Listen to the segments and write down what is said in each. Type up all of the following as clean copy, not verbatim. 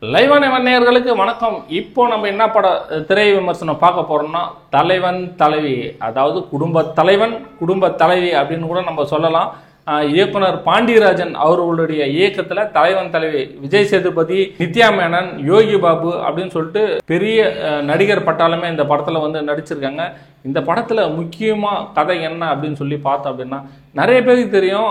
லைவான நேயர்களுக்கு வணக்கம். இப்போ நம்ம என்ன திரை விமர்சனம் பார்க்க போறோம்னா தலைவன் தலைவி, அதாவது குடும்ப தலைவன் குடும்ப தலைவி அப்படின்னு கூட நம்ம சொல்லலாம். இயக்குனர் பாண்டியராஜன் அவர்களுடைய இயக்கத்துல தலைவன் தலைவி, விஜய் சேதுபதி, நித்யா மேனன், யோகி பாபு அப்படின்னு சொல்லிட்டு பெரிய நடிகர் பட்டாலுமே இந்த படத்துல வந்து நடிச்சிருக்காங்க. இந்த படத்துல முக்கியமா கதை என்ன அப்படின்னு சொல்லி பார்த்தோம் அப்படின்னா, நிறைய பேருக்கு தெரியும்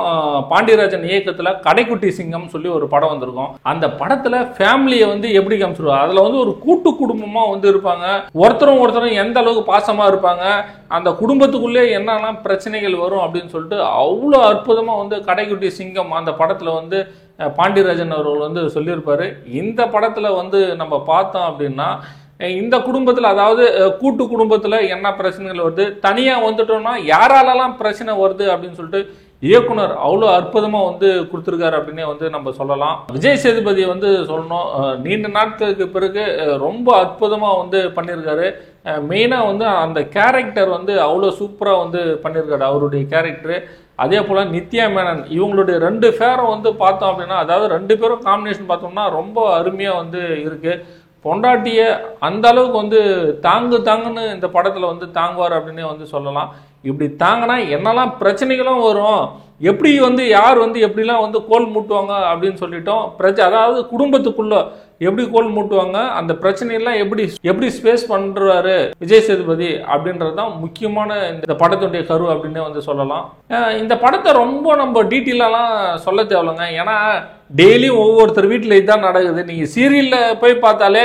பாண்டியராஜன் இயக்கத்துல கடைக்குட்டி சிங்கம் சொல்லி ஒரு படம் வந்திருக்கும். அந்த படத்துல ஃபேமிலியை வந்து எப்படி காமிச்சிருவாங்க, அதுல வந்து ஒரு கூட்டு குடும்பமா வந்து இருப்பாங்க, ஒருத்தரும் எந்த அளவுக்கு பாசமா இருப்பாங்க, அந்த குடும்பத்துக்குள்ளே என்னென்ன பிரச்சனைகள் வரும் அப்படின்னு சொல்லிட்டு அவ்வளோ அற்புதமா வந்து கடைக்குட்டி சிங்கம் அந்த படத்துல வந்து பாண்டியராஜன் அவர்கள் வந்து சொல்லியிருப்பாரு. இந்த படத்துல வந்து நம்ம பார்த்தோம் அப்படின்னா, இந்த குடும்பத்தில், அதாவது கூட்டு குடும்பத்தில் என்ன பிரச்சனைகள் வருது, தனியாக வந்துட்டோம்னா யாராலலாம் பிரச்சனை வருது அப்படின்னு சொல்லிட்டு இயக்குனர் அவ்வளோ அற்புதமாக வந்து கொடுத்துருக்காரு அப்படின்னே வந்து நம்ம சொல்லலாம். விஜய் சேதுபதியை வந்து சொல்லணும், நீண்ட நாட்களுக்கு பிறகு ரொம்ப அற்புதமாக வந்து பண்ணியிருக்காரு. மெயினாக வந்து அந்த கேரக்டர் வந்து அவ்வளோ சூப்பராக வந்து பண்ணியிருக்காரு அவருடைய கேரக்டரு. அதே போல் நித்யா மேனன், இவங்களுடைய ரெண்டு பேரும் வந்து பார்த்தோம் அப்படின்னா, அதாவது ரெண்டு பேரும் காம்பினேஷன் பார்த்தோம்னா ரொம்ப அருமையாக வந்து இருக்குது. பொண்டாட்டிய அந்த அளவுக்கு வந்து தாங்குன்னு இந்த படத்தில் வந்து தாங்குவார் அப்படின்னே வந்து சொல்லலாம். இப்படி தாங்கினா என்னெல்லாம் பிரச்சனைகளும் வரும், எப்படி வந்து யார் வந்து எப்படிலாம் வந்து கோல் மூட்டுவாங்க அப்படின்னு சொல்லிட்டோம். அதாவது குடும்பத்துக்குள்ள எப்படி கோல் மூட்டுவாங்க, அந்த பிரச்சனையெல்லாம் எப்படி ஸ்பேஸ் பண்றாரு விஜய் சேதுபதி அப்படின்றது தான் முக்கியமான இந்த படத்துடைய கரு அப்படின்னே வந்து சொல்லலாம். இந்த படத்தை ரொம்ப நம்ம டீட்டெயிலெல்லாம் சொல்ல தேவையில்லைங்க. ஏன்னா டெய்லியும் ஒவ்வொருத்தர் வீட்டில் இதுதான் நடக்குது. நீங்கள் சீரியலில் போய் பார்த்தாலே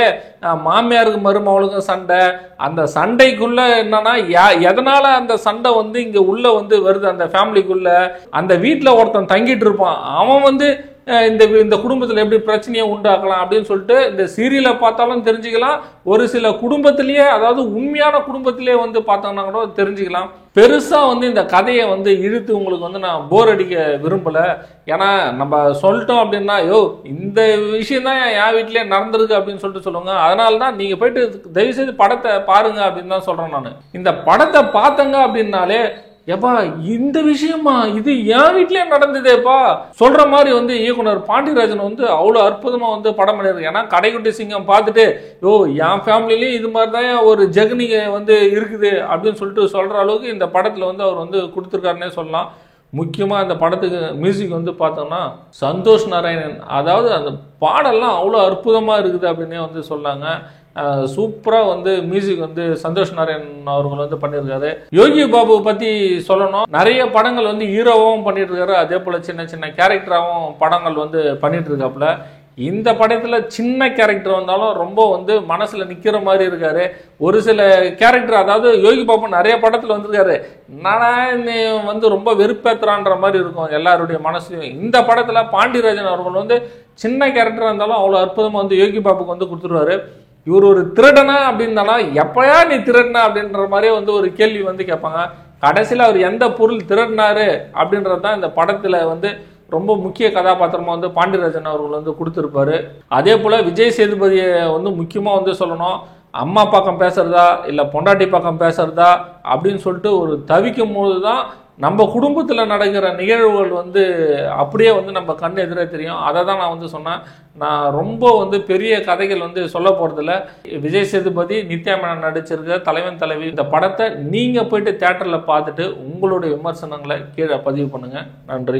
மாமியாருக்கு மருமகளுக்கும் சண்டை, அந்த சண்டைக்குள்ள என்னன்னா எதனால அந்த சண்டை வந்து இங்கே உள்ள வந்து வருது, அந்த ஃபேமிலிக்குள்ள அந்த வீட்டில் ஒருத்தன் தங்கிட்டு இருப்பான், அவன் வந்து இந்த குடும்பத்தில் எப்படி பிரச்சனையை உண்டாக்கலாம் அப்படின்னு சொல்லிட்டு இந்த சீரியலை பார்த்தாலும் தெரிஞ்சுக்கலாம். ஒரு சில குடும்பத்திலேயே, அதாவது உண்மையான குடும்பத்திலேயே வந்து பார்த்தோம்னா கூட தெரிஞ்சுக்கலாம். பெருசா வந்து இந்த கதையை வந்து இழுத்து உங்களுக்கு வந்து நான் போர் அடிக்க விரும்பல. ஏன்னா நம்ம சொல்லிட்டோம் அப்படின்னா, இந்த விஷயம் தான் என் வீட்டிலே நடந்திருக்கு அப்படின்னு சொல்லிட்டு சொல்லுவாங்க. அதனால தான் நீங்க போயிட்டு தயவுசெய்து படத்தை பாருங்க அப்படின்னு தான் சொல்றேன். நான் இந்த படத்தை பார்த்தங்க அப்படின்னாலே, எப்பா இந்த விஷயமா இது என் வீட்லயே நடந்ததேப்பா சொல்ற மாதிரி வந்து இயக்குனர் பாண்டியராஜன் வந்து அவ்வளோ அற்புதமா வந்து படம் பண்ணிருக்கு. ஏன்னா கடைக்குட்டி சிங்கம் பார்த்துட்டு என் ஃபேமிலிலையும் இது மாதிரி தான் ஒரு ஜெகனிக வந்து இருக்குது அப்படின்னு சொல்லிட்டு சொல்ற அளவுக்கு இந்த படத்துல வந்து அவர் வந்து கொடுத்துருக்காருன்னே சொல்லலாம். முக்கியமாக இந்த படத்துக்கு மியூசிக் வந்து பார்த்தோம்னா சந்தோஷ் நாராயணன், அதாவது அந்த பாடல்லாம் அவ்வளோ அற்புதமாக இருக்குது அப்படின்னே வந்து சொன்னாங்க. சூப்பராக வந்து மியூசிக் வந்து சந்தோஷ் நாராயணன் அவர்கள் வந்து பண்ணியிருக்காரு. யோகி பாபு பற்றி சொல்லணும், நிறைய படங்கள் வந்து ஹீரோவும் பண்ணிட்டு இருக்காரு, அதே போல் சின்ன சின்ன கேரக்டராகவும் படங்கள் வந்து பண்ணிட்டு இருக்காப்புல. இந்த படத்தில் சின்ன கேரக்டர் வந்தாலும் ரொம்ப வந்து மனசில் நிற்கிற மாதிரி இருக்காரு. ஒரு சில கேரக்டர், அதாவது யோகி பாபு நிறைய படத்தில் வந்திருக்காரு, என்னடா வந்து ரொம்ப வெறுப்பேத்துறான்ற மாதிரி இருக்கும் எல்லாருடைய மனசுலையும். இந்த படத்தில் பாண்டியராஜன் அவர்கள் வந்து சின்ன கேரக்டர் இருந்தாலும் அவ்வளோ அற்புதமாக வந்து யோகி பாபுக்கு வந்து கொடுத்துருவாரு. இவர் ஒரு திருடனா அப்படின்னா, எப்பயா நீ திருடனா அப்படின்ற மாதிரியே வந்து ஒரு கேள்வி வந்து கேட்பாங்க. கடைசியில் அவர் எந்த பொருள் திருடினாரு அப்படின்றது தான் இந்த படத்தில் வந்து ரொம்ப முக்கிய கதாபாத்திரமா வந்து பாண்டியராஜன் அவர்கள் வந்து கொடுத்துருப்பாரு. அதே போல விஜய் சேதுபதியை வந்து முக்கியமாக வந்து சொல்லணும், அம்மா பக்கம் பேசுறதா இல்லை பொண்டாட்டி பக்கம் பேசுறதா அப்படின்னு சொல்லிட்டு ஒரு தவிக்கும் போது தான் நம்ம குடும்பத்தில் நடக்கிற நிகழ்வுகள் வந்து அப்படியே வந்து நம்ம கண் எதிரே தெரியும். அதை தான் நான் வந்து சொன்னேன். நான் ரொம்ப வந்து பெரிய கதைகள் வந்து சொல்ல போகிறதில்ல. விஜய் சேதுபதி, நித்யா மேனன் நடிச்சிருக்க தலைவன் தலைவி இந்த படத்தை நீங்கள் போயிட்டு தியேட்டரில் பார்த்துட்டு உங்களுடைய விமர்சனங்களை கீழே பதிவு பண்ணுங்கள். நன்றி.